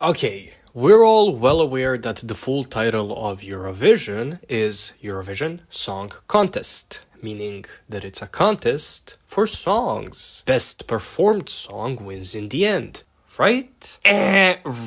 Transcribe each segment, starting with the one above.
Okay, we're all well aware that the full title of Eurovision is Eurovision Song Contest, meaning that it's a contest for songs. Best performed song wins in the end. Right?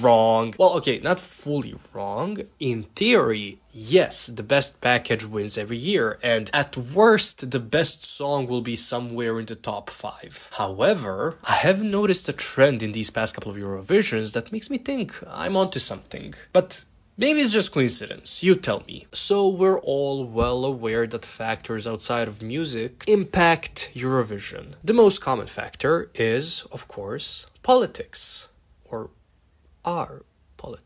Wrong. Well, okay, not fully wrong. In theory, yes, the best package wins every year, and at worst, the best song will be somewhere in the top 5. However, I have noticed a trend in these past couple of Eurovisions that makes me think I'm onto something. But maybe it's just coincidence, you tell me. So we're all well aware that factors outside of music impact Eurovision. The most common factor is, of course, politics, or our politics.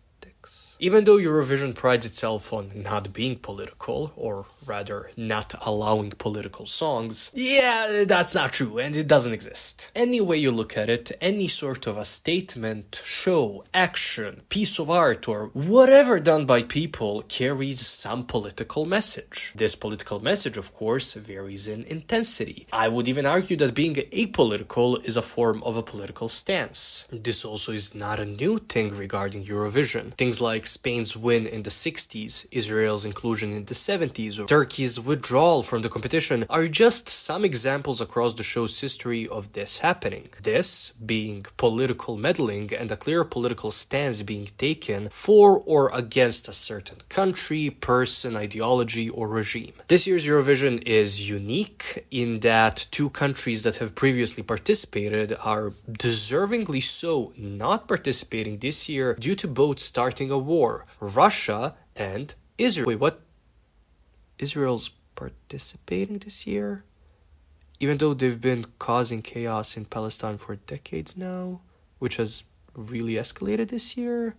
Even though Eurovision prides itself on not being political, or rather, not allowing political songs, yeah, that's not true, and it doesn't exist. Any way you look at it, any sort of a statement, show, action, piece of art, or whatever done by people carries some political message. This political message, of course, varies in intensity. I would even argue that being apolitical is a form of a political stance. This also is not a new thing regarding Eurovision. Things like Spain's win in the 60s, Israel's inclusion in the 70s, or Turkey's withdrawal from the competition are just some examples across the show's history of this happening. This being political meddling and a clear political stance being taken for or against a certain country, person, ideology, or regime. This year's Eurovision is unique in that two countries that have previously participated are deservingly so not participating this year due to both starting a war. Russia and Israel. Wait, what? Israel's participating this year? Even though they've been causing chaos in Palestine for decades now, which has really escalated this year?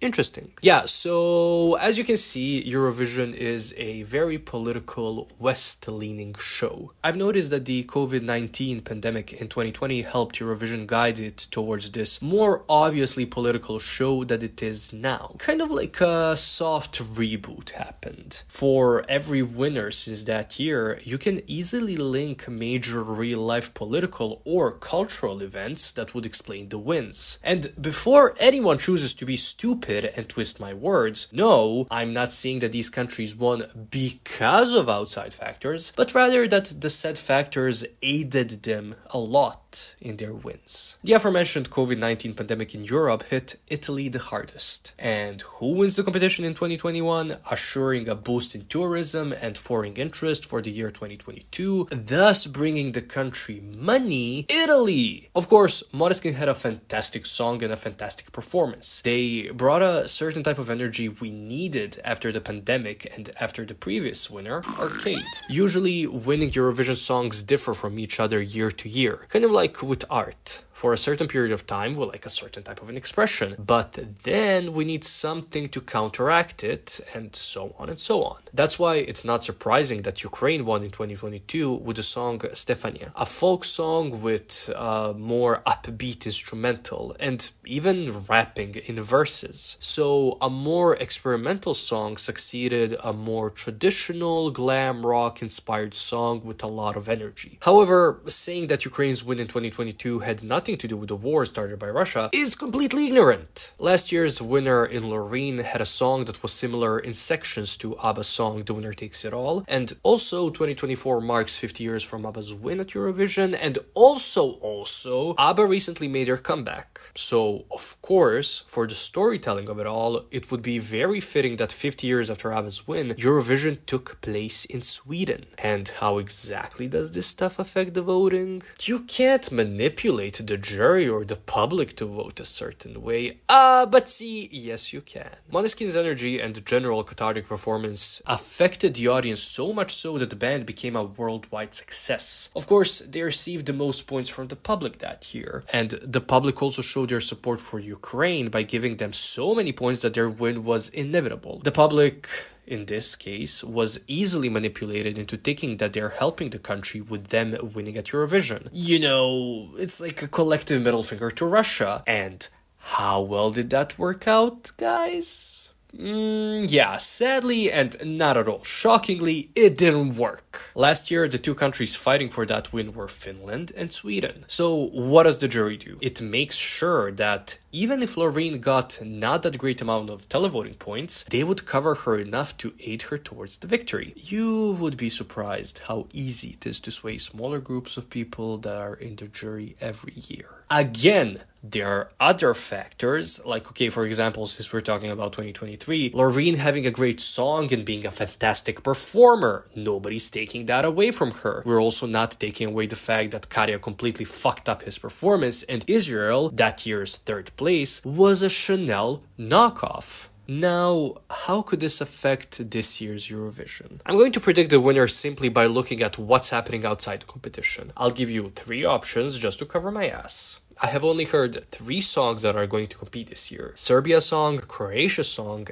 Interesting. Yeah, so as you can see, Eurovision is a very political, West-leaning show. I've noticed that the COVID-19 pandemic in 2020 helped Eurovision guide it towards this more obviously political show that it is now. Kind of like a soft reboot happened. For every winner since that year, you can easily link major real-life political or cultural events that would explain the wins. And before anyone chooses to be stupid and twist my words, no, I'm not saying that these countries won because of outside factors, but rather that the said factors aided them a lot in their wins. The aforementioned COVID-19 pandemic in Europe hit Italy the hardest. And who wins the competition in 2021, assuring a boost in tourism and foreign interest for the year 2022, thus bringing the country money? Italy! Of course, Måneskin had a fantastic song and a fantastic performance. They brought a certain type of energy we needed after the pandemic and after the previous winner, Arcade. Usually, winning Eurovision songs differ from each other year to year, kind of like with art. For a certain period of time, we like a certain type of an expression, but then we need something to counteract it, and so on and so on. That's why it's not surprising that Ukraine won in 2022 with the song Stefania, a folk song with a more upbeat instrumental, and even rapping in verses. So a more experimental song succeeded a more traditional glam rock inspired song with a lot of energy. However, saying that Ukraine's win in 2022 had nothing to do with the war started by Russia is completely ignorant. Last year's winner in Loreen had a song that was similar in sections to ABBA's song The Winner Takes It All, and also 2024 marks 50 years from ABBA's win at Eurovision, and also ABBA recently made their comeback. So, of course, for the storytelling of it all, it would be very fitting that 50 years after ABBA's win, Eurovision took place in Sweden. And how exactly does this stuff affect the voting? You can't manipulate the jury or the public to vote a certain way. But see, yes you can. Måneskin's energy and general cathartic performance affected the audience so much so that the band became a worldwide success. Of course, they received the most points from the public that year, and the public also showed their support for Ukraine by giving them so many points that their win was inevitable. The public, in this case, was easily manipulated into thinking that they're helping the country with them winning at Eurovision. You know, it's like a collective middle finger to Russia. And how well did that work out, guys? Yeah, sadly and not at all shockingly, it didn't work. Last year, the two countries fighting for that win were Finland and Sweden. So what does the jury do? It makes sure that even if Loreen got not that great amount of televoting points, they would cover her enough to aid her towards the victory. You would be surprised how easy it is to sway smaller groups of people that are in the jury every year. Again, there are other factors, like, okay, for example, since we're talking about 2023, Loreen having a great song and being a fantastic performer. Nobody's taking that away from her. We're also not taking away the fact that Kaya completely fucked up his performance, and Israel, that year's third place, was a Chanel knockoff. Now, how could this affect this year's Eurovision? I'm going to predict the winner simply by looking at what's happening outside the competition. I'll give you 3 options just to cover my ass. I have only heard 3 songs that are going to compete this year. Serbia song, Croatia song,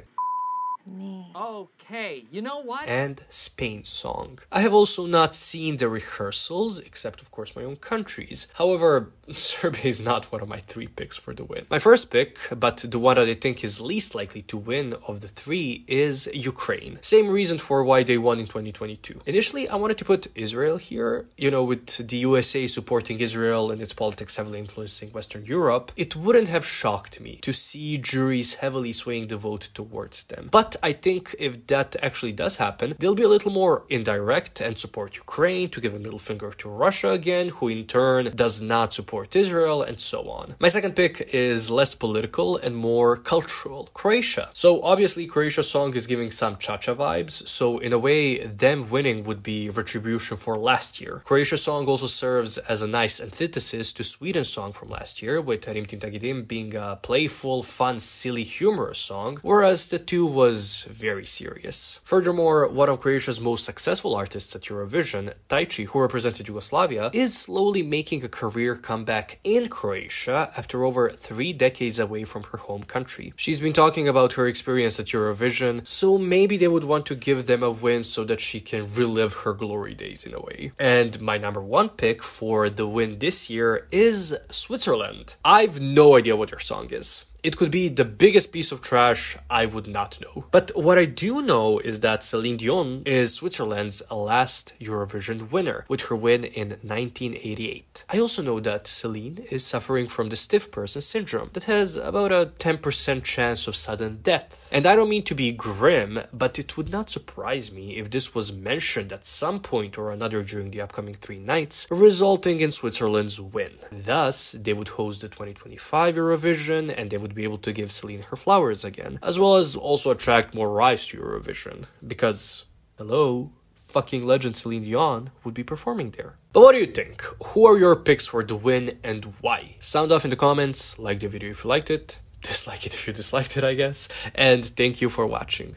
Okay, you know what? and Spain song. I have also not seen the rehearsals, except of course my own countries. However, Serbia is not one of my 3 picks for the win. My first pick, but the one that I think is least likely to win of the 3, is Ukraine. Same reason for why they won in 2022. Initially, I wanted to put Israel here. You know, with the USA supporting Israel and its politics heavily influencing Western Europe, it wouldn't have shocked me to see juries heavily swaying the vote towards them. But I think if that actually does happen, they'll be a little more indirect and support Ukraine to give a middle finger to Russia again, who in turn does not support Israel, and so on. My second pick is less political and more cultural. Croatia. So obviously Croatia's song is giving some cha-cha vibes, so in a way them winning would be retribution for last year. Croatia's song also serves as a nice antithesis to Sweden's song from last year, with Rim Tim Tagidim being a playful, fun, silly, humorous song, whereas the two was very serious. Furthermore, one of Croatia's most successful artists at Eurovision, Taichi, who represented Yugoslavia, is slowly making a career comeback in Croatia after over 3 decades away from her home country. She's been talking about her experience at Eurovision, so maybe they would want to give them a win so that she can relive her glory days in a way. And my number 1 pick for the win this year is Switzerland. I've no idea what their song is. It could be the biggest piece of trash, I would not know. But what I do know is that Celine Dion is Switzerland's last Eurovision winner, with her win in 1988. I also know that Celine is suffering from the stiff person syndrome that has about a 10% chance of sudden death. And I don't mean to be grim, but it would not surprise me if this was mentioned at some point or another during the upcoming 3 nights, resulting in Switzerland's win. Thus, they would host the 2025 Eurovision, and they would be able to give Celine her flowers again, as well as also attract more eyes to Eurovision, because, hello, fucking legend Celine Dion would be performing there. But what do you think? Who are your picks for the win and why? Sound off in the comments, like the video if you liked it, dislike it if you disliked it, I guess, and thank you for watching.